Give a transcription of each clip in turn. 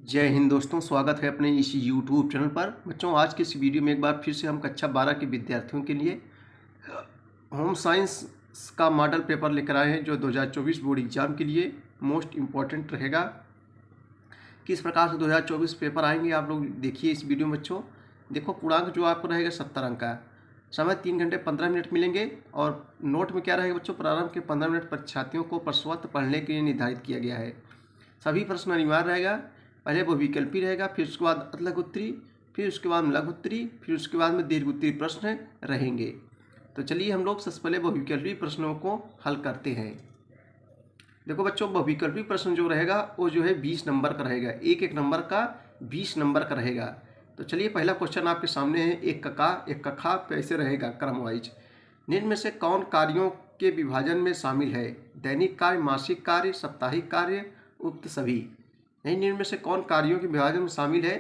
जय हिंद दोस्तों, स्वागत है अपने इस YouTube चैनल पर। बच्चों, आज के इस वीडियो में एक बार फिर से हम कक्षा 12 के विद्यार्थियों के लिए होम साइंस का मॉडल पेपर लेकर आए हैं, जो 2024 बोर्ड एग्जाम के लिए मोस्ट इम्पॉर्टेंट रहेगा। किस प्रकार से 2024 पेपर आएंगे आप लोग देखिए इस वीडियो में। बच्चों देखो, पूर्णांक जो आपको रहेगा 70 अंक का, समय 3 घंटे 15 मिनट मिलेंगे। और नोट में क्या रहेगा बच्चों, प्रारंभ के 15 मिनट परीक्षार्थियों को प्रश्नोत्तर पढ़ने के लिए निर्धारित किया गया है। सभी प्रश्न अनिवार्य रहेगा। पहले वो विकल्पी रहेगा, फिर उसके बाद लघु उत्तरी, फिर उसके बाद लघु उत्तरी, फिर उसके बाद में दीर्घ उत्तरी प्रश्न रहेंगे। तो चलिए हम लोग सबसे पहले बहुविकल्पी प्रश्नों को हल करते हैं। देखो बच्चों, बहुविकल्पी प्रश्न जो रहेगा वो जो है 20 नंबर का रहेगा, एक एक नंबर का 20 नंबर का रहेगा। तो चलिए पहला क्वेश्चन आपके सामने है, एक का एक कखा कैसे रहेगा क्रम वाइज। निम्न में से कौन कार्यों के विभाजन में शामिल है? दैनिक कार्य, मासिक कार्य, साप्ताहिक कार्य, उक्त सभी। नहीं, निम्न में से कौन कार्यों के विभाजन में शामिल है?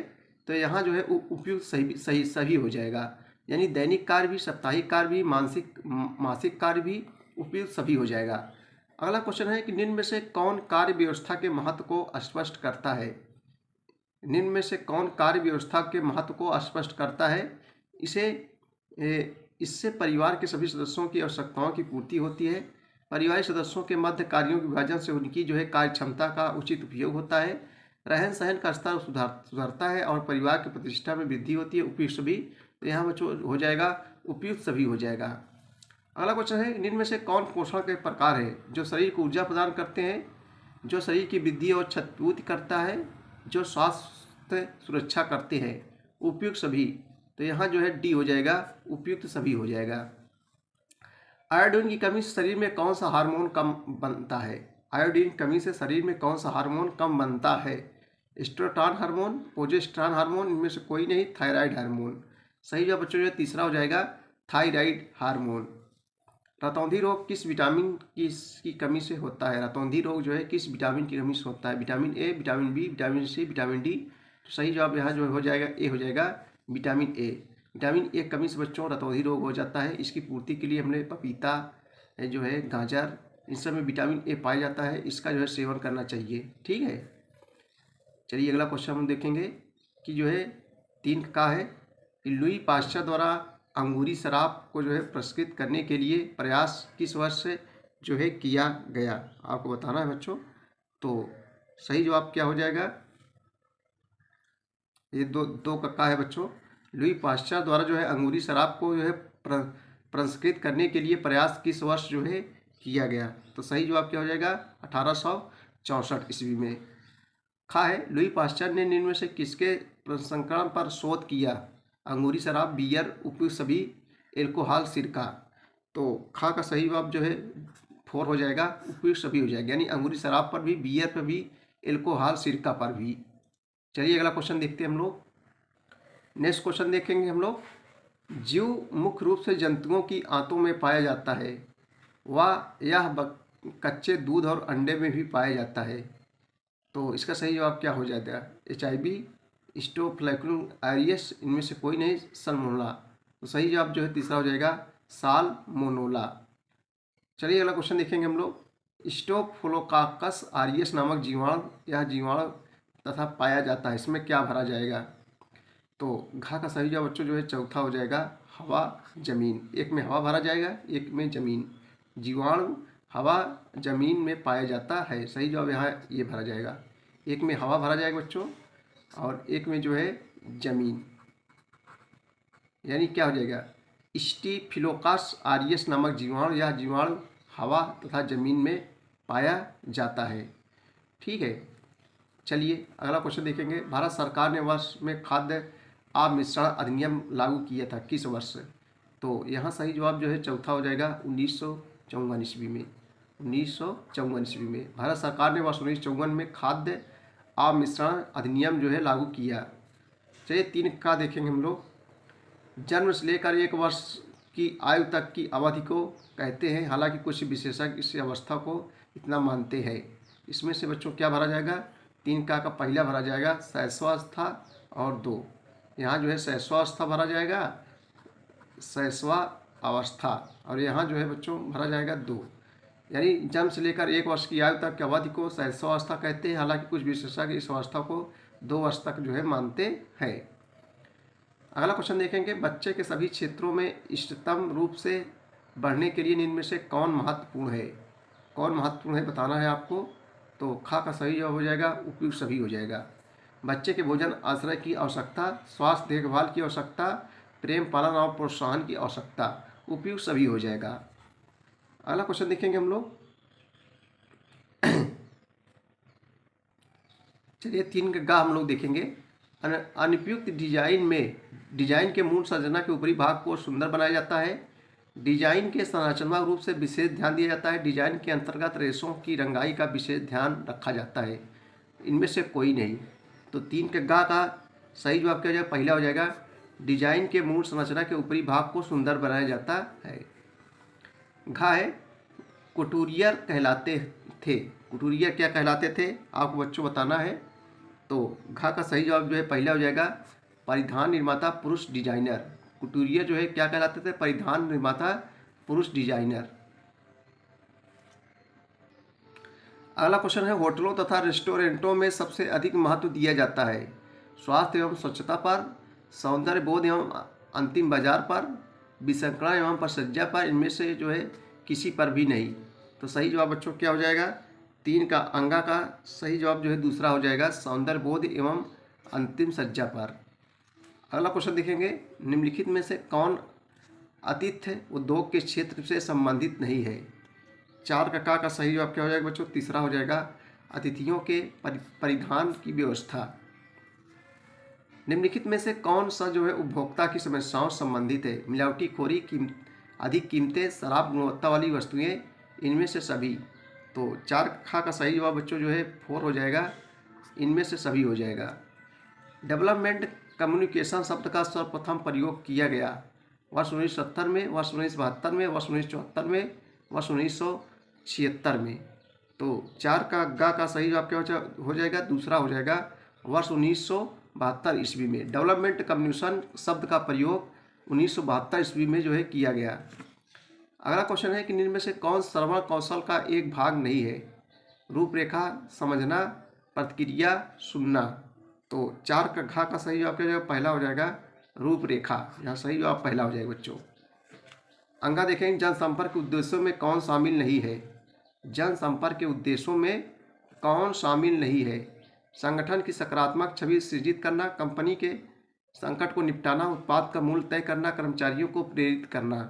तो यहाँ जो है उपयुक्त सही हो जाएगा। यानी दैनिक कार्य भी, साप्ताहिक कार्य भी, मासिक कार्य भी, उपयुक्त सभी हो जाएगा। अगला क्वेश्चन है कि निम्न में से कौन कार्य व्यवस्था के महत्व को स्पष्ट करता है? निम्न में से कौन कार्य व्यवस्था के महत्व को स्पष्ट करता है? इससे परिवार के सभी सदस्यों की आवश्यकताओं की पूर्ति होती है। पारिवारिक सदस्यों के मध्य कार्यों के विभाजन से उनकी जो है कार्य क्षमता का उचित उपयोग होता है। रहन सहन का स्तर सुधरता है और परिवार की प्रतिष्ठा में वृद्धि होती है। उपयुक्त सभी, तो यहाँ बच्चों हो जाएगा उपयुक्त सभी हो जाएगा। अगला क्वेश्चन है, निम्न में से कौन पोषण के प्रकार है? जो शरीर को ऊर्जा प्रदान करते हैं, जो शरीर की वृद्धि और क्षतिपूर्ति करता है, जो स्वास्थ्य सुरक्षा करते हैं। उपयुक्त सभी, तो यहाँ जो है डी हो जाएगा, उपयुक्त सभी हो जाएगा। आयोडीन की कमी से शरीर में कौन सा हार्मोन कम बनता है? आयोडीन कमी से शरीर में कौन सा हार्मोन कम बनता है? एस्ट्रोस्टेरॉन हार्मोन, प्रोजेस्टेरॉन हार्मोन, इनमें से कोई नहीं, थायराइड हार्मोन। सही जवाब बच्चों जो तीसरा हो जाएगा, थायराइड हार्मोन। रतौंधी रोग किस विटामिन की कमी से होता है? रतौंधी रोग जो है किस विटामिन की कमी से होता है? Vitamin A, vitamin B, vitamin C, vitamin D. तो सही जवाब यहाँ जो हो जाएगा ए हो जाएगा, विटामिन ए। विटामिन ए कमी से बच्चों रतौंधी रोग हो जाता है। इसकी पूर्ति के लिए हमने पपीता जो है, गाजर, इन सब में विटामिन ए पाया जाता है। इसका जो है सेवन करना चाहिए। ठीक है, चलिए अगला क्वेश्चन हम देखेंगे कि जो है 3 का है कि लुई पाश्चर द्वारा अंगूरी शराब को जो है पुरस्कृत करने के लिए प्रयास किस वर्ष से जो है किया गया? आपको बताना है बच्चों। तो सही जवाब क्या हो जाएगा? ये दो का है बच्चों। लुई पाश्चर द्वारा जो है अंगूरी शराब को जो है पुरस्कृत करने के लिए प्रयास किस वर्ष जो है किया गया? तो सही जवाब क्या हो जाएगा? 1864 ईस्वी में। खा है, लुई पाश्चर ने निम्न में से किसके प्रसंस्करण पर शोध किया? अंगूरी शराब, बियर, उपयुक्त सभी, एल्कोहल, सिरका। तो खा का सही जवाब जो है 4 हो जाएगा, उपयुक्त सभी हो जाएगा। यानी अंगूरी शराब पर भी, बियर पर भी, एल्कोहल, सिरका पर भी। चलिए अगला क्वेश्चन देखते हैं हम लोग। नेक्स्ट क्वेश्चन देखेंगे हम लोग। जीव मुख्य रूप से जंतुओं की आंतों में पाया जाता है। यह कच्चे दूध और अंडे में भी पाया जाता है। तो इसका सही जवाब क्या हो जाएगा? HIV, स्टोफ्लाइकोन आयरियस, इनमें से कोई नहीं, सल्मोनेला। तो सही जवाब जो है तीसरा हो जाएगा, साल्मोनेला। चलिए अगला क्वेश्चन देखेंगे हम लोग। स्टोफिलोकाकस आरियस नामक जीवाणु, यह जीवाणु तथा पाया जाता है, इसमें क्या भरा जाएगा? तो घा का सही जवाब बच्चों जो है चौथा हो जाएगा, हवा, जमीन। एक में हवा भरा जाएगा, एक में जमीन। जीवाणु हवा जमीन में पाया जाता है। सही जवाब यहाँ ये भरा जाएगा। एक में हवा भरा जाएगा बच्चों, और एक में जो है जमीन। यानी क्या हो जाएगा? स्टीफिलोकाकस आरियस नामक जीवाणु, यह जीवाणु हवा तथा जमीन में पाया जाता है। ठीक है, चलिए अगला क्वेश्चन देखेंगे। भारत सरकार ने वर्ष में खाद्य मिश्रण अधिनियम लागू किया था, किस वर्ष? तो यहाँ सही जवाब जो है चौथा हो जाएगा, 1954 ईस्वी में। 1954 ईस्वी में भारत सरकार ने वर्ष 1954 में खाद्य मिश्रण अधिनियम जो है लागू किया। चलिए 3 का देखेंगे हम लोग। जन्म से लेकर 1 वर्ष की आयु तक की अवधि को कहते हैं, हालांकि कुछ विशेषज्ञ इस अवस्था को इतना मानते हैं। इसमें से बच्चों क्या भरा जाएगा? 3 का पहला भरा जाएगा शैशवावस्था, और 2 यहाँ जो है शैशवावस्था भरा जाएगा, शैशवावस्था, और यहाँ जो है बच्चों भरा जाएगा 2। यानी जन्म से लेकर 1 वर्ष की आयु तक की अवधि को शैशवावस्था कहते हैं, हालांकि कुछ विशेषज्ञ इस अवस्था को 2 वर्ष तक जो है मानते हैं। अगला क्वेश्चन देखेंगे, बच्चे के सभी क्षेत्रों में इष्टतम रूप से बढ़ने के लिए निम्न में से कौन महत्वपूर्ण है? कौन महत्वपूर्ण है बताना है आपको। तो खा का सही जवाब हो जाएगा उपयुक्त सभी हो जाएगा। बच्चे के भोजन आश्रय की आवश्यकता, स्वास्थ्य देखभाल की आवश्यकता, प्रेम पालन और प्रोत्साहन की आवश्यकता, उपयुक्त सभी हो जाएगा। अगला क्वेश्चन देखेंगे हम लोग। चलिए 3 का हम लोग देखेंगे। अनुपयुक्त डिजाइन के मूल संरचना के ऊपरी भाग को सुंदर बनाया जाता है। डिजाइन के संरचनात्मक रूप से विशेष ध्यान दिया जाता है। डिजाइन के अंतर्गत रेशों की रंगाई का विशेष ध्यान रखा जाता है। इनमें से कोई नहीं। तो 3 के गा का सही जवाब क्या हो जाएगा? पहला हो जाएगा, डिजाइन के मूल संरचना के ऊपरी भाग को सुंदर बनाया जाता है। घा है, कुटूरियर कहलाते थे। कुटूरियर क्या कहलाते थे आपको बच्चों बताना है। तो घा का सही जवाब जो है पहला हो जाएगा, परिधान निर्माता पुरुष डिजाइनर। कुटूरियर जो है क्या कहलाते थे? परिधान निर्माता पुरुष डिजाइनर। अगला क्वेश्चन है, होटलों तथा रेस्टोरेंटों में सबसे अधिक महत्व दिया जाता है स्वास्थ्य एवं स्वच्छता पर, सौंदर्य बोध एवं अंतिम बाजार पर, विसंकरण एवं परिचर्या पर, इनमें से जो है किसी पर भी नहीं। तो सही जवाब बच्चों क्या हो जाएगा? 3 का अंगा का सही जवाब जो है दूसरा हो जाएगा, सौंदर्य बोध एवं अंतिम सज्जा पर। अगला क्वेश्चन देखेंगे, निम्नलिखित में से कौन आतिथ्य उद्योग के क्षेत्र से संबंधित नहीं है? 4 का सही जवाब क्या हो जाएगा बच्चों? तीसरा हो जाएगा, अतिथियों के परिधान की व्यवस्था। निम्नलिखित में से कौन सा जो है उपभोक्ता की समस्याओं से संबंधित है? मिलावटीखोरी, अधिक कीमतें, शराब, गुणवत्ता वाली वस्तुएं, इनमें से सभी। तो 4 का सही जवाब बच्चों जो है 4 हो जाएगा, इनमें से सभी हो जाएगा। डेवलपमेंट कम्युनिकेशन शब्द का सर्वप्रथम प्रयोग किया गया वर्ष 1970 में, वर्ष 1972 में, वर्ष 1974 में, वर्ष 1976 में। तो 4 का सही जवाब क्या हो जाएगा? दूसरा हो जाएगा, वर्ष 1972 ईस्वी में। डेवलपमेंट कम्युनिकेशन शब्द का प्रयोग 1972 ईस्वी में जो है किया गया। अगला क्वेश्चन है कि निम्न में से कौन श्रवण कौशल का एक भाग नहीं है? रूपरेखा, समझना, प्रतिक्रिया, सुनना। तो 4 का सही जवाब क्या हो जाएगा? पहला हो जाएगा, रूपरेखा। यहाँ सही जवाब पहला हो जाएगा बच्चों। अंगा देखेंगे, जनसंपर्क के उद्देश्यों में कौन शामिल नहीं है? जनसंपर्क के उद्देश्यों में कौन शामिल नहीं है? संगठन की सकारात्मक छवि सृजित करना, कंपनी के संकट को निपटाना, उत्पाद का मूल्य तय करना, कर्मचारियों को प्रेरित करना।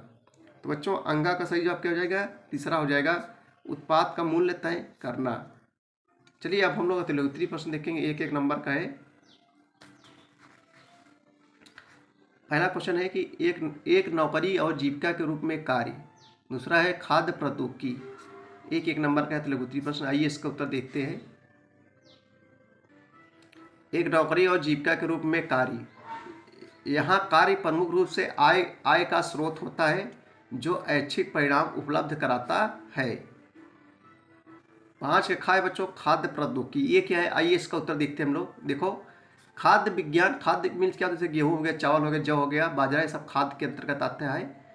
तो बच्चों अंगा का सही जवाब क्या हो जाएगा? तीसरा हो जाएगा, उत्पाद का मूल्य तय करना। चलिए अब हम लोग उत्तरी प्रश्न देखेंगे, एक नंबर का है। पहला क्वेश्चन है कि एक नौकरी और जीविका के रूप में कार्य। दूसरा है खाद्य प्रौद्योगिकी। एक नंबर का है तो उत्तरी प्रश्न। आइए इसका उत्तर देखते हैं। एक नौकरी और जीविका के रूप में कार्य। यहाँ कार्य प्रमुख रूप से आय का स्रोत होता है जो ऐच्छिक परिणाम उपलब्ध कराता है। 5 के खाए बच्चों, खाद्य प्रौद्योगिकी। ये क्या है? आइए इसका उत्तर देखते हैं हम लोग। देखो, खाद्य विज्ञान, खाद्य मीन्स क्या? जैसे गेहूँ हो गया, चावल हो गया, जौ हो गया, बाजरा, ये सब खाद्य के अंतर्गत आते हैं।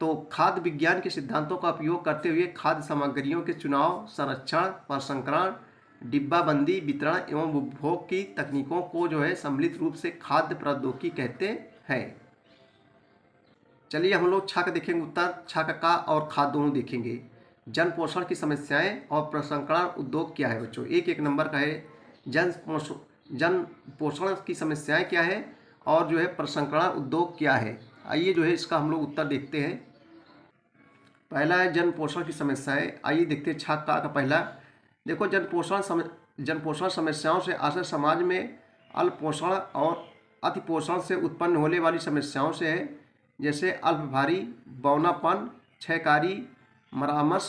तो खाद्य विज्ञान के सिद्धांतों का उपयोग करते हुए खाद्य सामग्रियों के चुनाव, संरक्षण, प्रसंस्करण, डिब्बाबंदी, वितरण एवं उपभोग की तकनीकों को जो है सम्मिलित रूप से खाद्य प्रौद्योगिकी कहते हैं। चलिए हम लोग छा का देखेंगे उत्तर। छा का और खाद्य दोनों देखेंगे। जन पोषण की समस्याएं और प्रसंस्करण उद्योग क्या है बच्चों? एक नंबर का है, जन पोषण की समस्याएं क्या है और जो है प्रसंस्करण उद्योग क्या है। आइए जो है इसका हम लोग उत्तर देखते हैं। पहला है जन पोषण की समस्याएं। आइए देखते हैं छा का पहला। देखो, जन पोषण समस्याओं से आशय समाज में अल्पपोषण और अतिपोषण से उत्पन्न होने वाली समस्याओं से है, जैसे अल्प भारी, बौनापन, क्षयकारी, मरामस,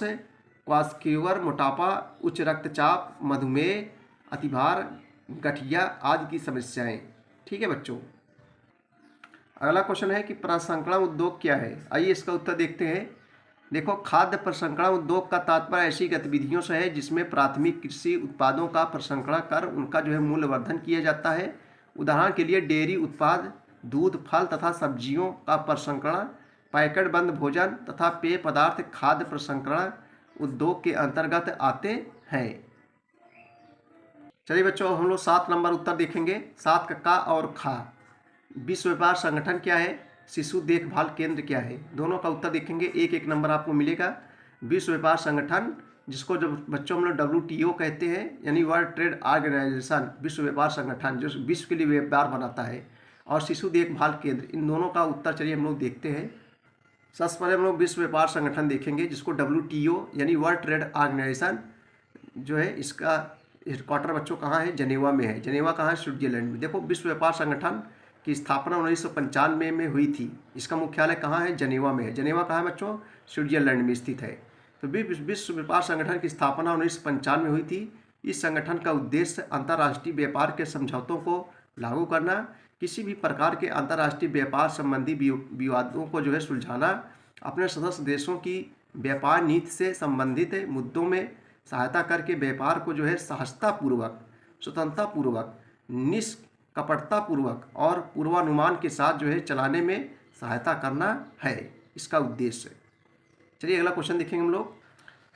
क्वास्क्यूअर, मोटापा, उच्च रक्तचाप, मधुमेह, अतिभार, गठिया आदि की समस्याएं। ठीक है बच्चों। अगला क्वेश्चन है कि प्रसंस्करण उद्योग क्या है? आइए इसका उत्तर देखते हैं। देखो, खाद्य प्रसंस्करण उद्योग का तात्पर्य ऐसी गतिविधियों से है जिसमें प्राथमिक कृषि उत्पादों का प्रसंस्करण कर उनका जो है मूल्यवर्धन किया जाता है। उदाहरण के लिए डेयरी उत्पाद, दूध, फल तथा सब्जियों का प्रसंस्करण, पैकेट बंद भोजन तथा पेय पदार्थ खाद्य प्रसंस्करण उद्योग के अंतर्गत आते हैं। चलिए बच्चों, अब हम लोग 7 नंबर उत्तर देखेंगे। 7 का का और खा। विश्व व्यापार संगठन क्या है, शिशु देखभाल केंद्र क्या है, दोनों का उत्तर देखेंगे। एक एक नंबर आपको मिलेगा। विश्व व्यापार संगठन, जिसको जब बच्चों हम लोग WTO कहते हैं, यानी वर्ल्ड ट्रेड ऑर्गेनाइजेशन, विश्व व्यापार संगठन जो विश्व के लिए व्यापार बनाता है, और शिशु देखभाल केंद्र, इन दोनों का उत्तर चलिए हम लोग देखते हैं। सबसे पहले हम लोग विश्व व्यापार संगठन देखेंगे, जिसको WTO यानी वर्ल्ड ट्रेड ऑर्गेनाइजेशन जो है, इसका हेडक्वार्टर बच्चों कहाँ है, जनेवा में है। जनेवा कहाँ है, स्विट्जरलैंड में। देखो, विश्व व्यापार संगठन की स्थापना 1995 में हुई थी। इसका मुख्यालय कहाँ है, जनेवा में है। जनेवा कहाँ है बच्चों, स्विट्जरलैंड में स्थित है। तो विश्व व्यापार संगठन की स्थापना 1995 में हुई थी। इस संगठन का उद्देश्य अंतर्राष्ट्रीय व्यापार के समझौतों को लागू करना, किसी भी प्रकार के अंतर्राष्ट्रीय व्यापार संबंधी विवादों को जो है सुलझाना, अपने सदस्य देशों की व्यापार नीति से संबंधित मुद्दों में सहायता करके व्यापार को जो है सहजतापूर्वक, स्वतंत्रतापूर्वक, निष्कपटतापूर्वक और पूर्वानुमान के साथ जो है चलाने में सहायता करना है इसका उद्देश्य। चलिए अगला क्वेश्चन देखेंगे हम लोग।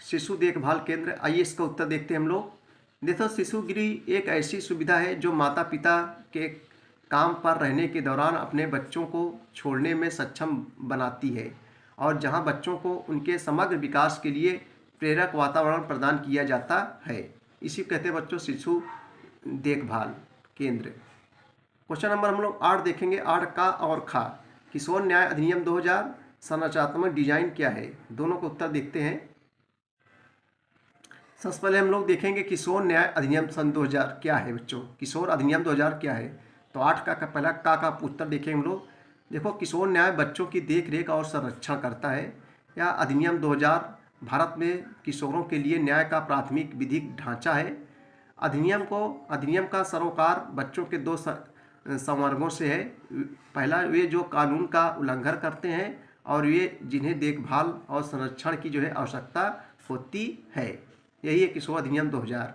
शिशु देखभाल केंद्र, आइए इसका उत्तर देखते हैं हम लोग। देखो, शिशु गृह एक ऐसी सुविधा है जो माता पिता के काम पर रहने के दौरान अपने बच्चों को छोड़ने में सक्षम बनाती है, और जहां बच्चों को उनके समग्र विकास के लिए प्रेरक वातावरण प्रदान किया जाता है। इसी कहते हैं बच्चों शिशु देखभाल केंद्र। क्वेश्चन नंबर हम लोग 8 देखेंगे। 8 का और खा। किशोर न्याय अधिनियम 2000 संरचनात्मक डिजाइन क्या है, दोनों को उत्तर देखते हैं। सबसे पहले हम लोग देखेंगे किशोर न्याय अधिनियम सन 2000 क्या है बच्चों, किशोर अधिनियम 2000 क्या है। तो 8 का पहला का उत्तर देखेंगे हम लोग। देखो, किशोर न्याय बच्चों की देखरेख और संरक्षण करता है। यह अधिनियम 2000 भारत में किशोरों के लिए न्याय का प्राथमिक विधिक ढांचा है। अधिनियम का सरोकार बच्चों के 2 संवर्गों से है। पहला, वे जो कानून का उल्लंघन करते हैं, और वे जिन्हें देखभाल और संरक्षण की जो है आवश्यकता होती है। यही है किशोर अधिनियम 2000।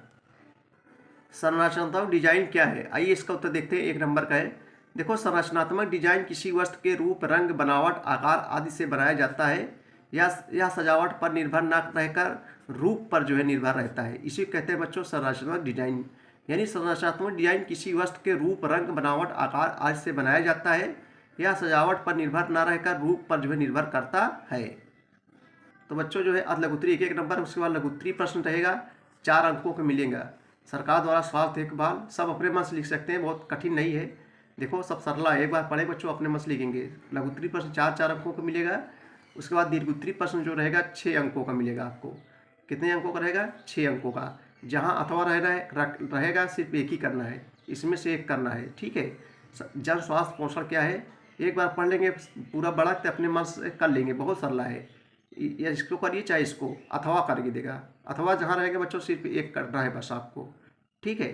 संरचनात्मक डिजाइन क्या है, आइए इसका उत्तर देखते हैं। 1 नंबर का है। देखो, संरचनात्मक डिजाइन किसी वस्तु के रूप, रंग, बनावट, आकार आदि से बनाया जाता है। यह सजावट पर निर्भर न रहकर रूप पर जो है निर्भर रहता है। इसी कहते हैं बच्चों संरचनात्मक डिजाइन। यानी संरचनात्मक डिजाइन किसी वस्तु के रूप, रंग, बनावट, आकार आदि से बनाया जाता है। यह सजावट पर निर्भर न रहकर रूप पर जो है निर्भर करता है। तो बच्चों जो है लघुत्तरी 1 नंबर, उसके बाद लघुत्तरी प्रश्न रहेगा, 4 अंकों का मिलेगा। सरकार द्वारा स्वास्थ्य देखभाल, सब अपने मन से लिख सकते हैं, बहुत कठिन नहीं है। देखो, सब सरला है, एक बार पढ़े बच्चों अपने मन से लिखेंगे। लघुत्तरी प्रश्न 4 अंकों का मिलेगा। उसके बाद दीर्घोत्तरी प्रश्न जो रहेगा 6 अंकों का मिलेगा आपको। कितने अंकों का रहेगा, 6 अंकों का। जहां अथवा रहेगा सिर्फ एक ही करना है, इसमें से एक करना है, ठीक है। जन स्वास्थ्य पोषण क्या है, एक बार पढ़ लेंगे पूरा बड़ा तो अपने मन से कर लेंगे, बहुत सरला है। या इसको करिए चाहे इसको, अथवा करके देगा। अथवा जहाँ रहेगा बच्चों सिर्फ एक करना है बस आपको, ठीक है।